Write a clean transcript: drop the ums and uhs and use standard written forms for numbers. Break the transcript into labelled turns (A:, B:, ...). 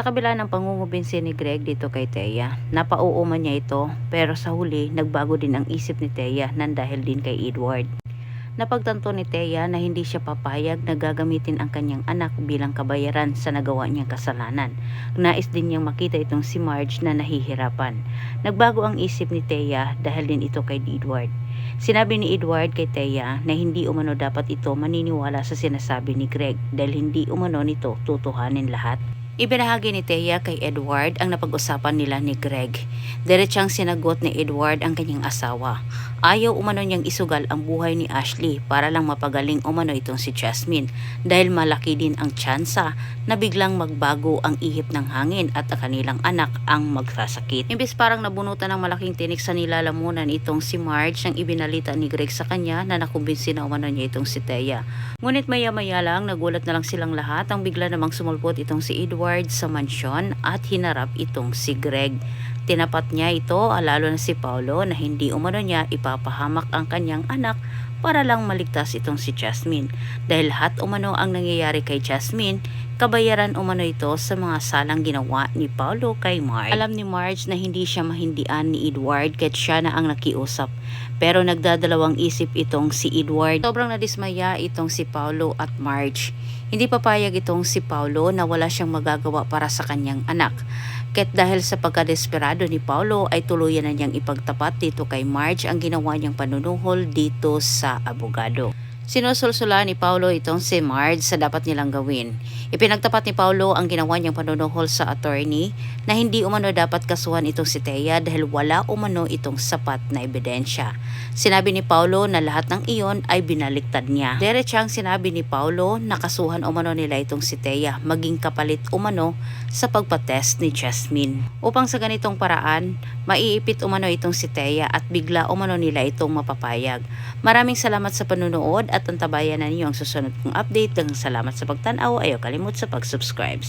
A: Sa kabila ng pangungumbinsi ni Greg dito kay Thea, napauuman niya ito pero sa huli nagbago din ang isip ni Thea nang dahil din kay Edward. Napagtanto ni Thea na hindi siya papayag na gagamitin ang kanyang anak bilang kabayaran sa nagawa niyang kasalanan. Nais din niyang makita itong si Marge na nahihirapan. Nagbago ang isip ni Thea dahil din ito kay Edward. Sinabi ni Edward kay Thea na hindi umano dapat ito maniniwala sa sinasabi ni Greg dahil hindi umano nito tutuhanin lahat. Ibinahagi ni Thea kay Edward ang napag-usapan nila ni Greg. Diretsang sinagot ni Edward ang kanyang asawa. Ayaw umano niyang isugal ang buhay ni Ashley para lang mapagaling umano itong si Jasmine dahil malaki din ang tsansa na biglang magbago ang ihip ng hangin at ang kanilang anak ang magsasakit. Imbis parang nabunutan ng malaking tinik sa nilalamunan itong si Marge nang ibinalita ni Greg sa kanya na nakumbinsi na umano niya itong si Thea. Ngunit maya-maya lang nagulat na lang silang lahat ang bigla namang sumulpot itong si Edward sa mansyon at hinarap itong si Greg. Tinapat niya ito lalo na si Paulo na hindi umano niya ipapahamak ang kanyang anak para lang maligtas itong si Jasmine. Dahil lahat umano ang nangyayari kay Jasmine, kabayaran umano ito sa mga salang ginawa ni Paulo kay Marge. Alam ni Marge na hindi siya mahindian ni Edward kahit siya na ang nakiusap. Pero nagdadalawang isip itong si Edward. Sobrang nadismaya itong si Paulo at Marge. Hindi papayag itong si Paulo na wala siyang magagawa para sa kanyang anak. Kahit dahil sa pagkadesperado ni Paulo ay tuluyan na niyang ipagtapat dito kay Marge ang ginawa niyang panunuhol dito sa abogado. Sinusulsula ni Paulo itong si Marge sa dapat nilang gawin. Ipinagtapat ni Paulo ang ginawa niyang panunuhol sa attorney na hindi umano dapat kasuhan itong si Thea dahil wala umano itong sapat na ebidensya. Sinabi ni Paulo na lahat ng iyon ay binaliktad niya. Diretsang sinabi ni Paulo na kasuhan umano nila itong si Thea maging kapalit umano sa pagpatest ni Jasmine. Upang sa ganitong paraan, maiipit umano itong si Thea at bigla umano nila itong mapapayag. Maraming salamat sa panunood at antabayan na ninyo ang susunod kong update. Salamat sa pagtanaw. Ayaw kalimut sa pag-subscribe.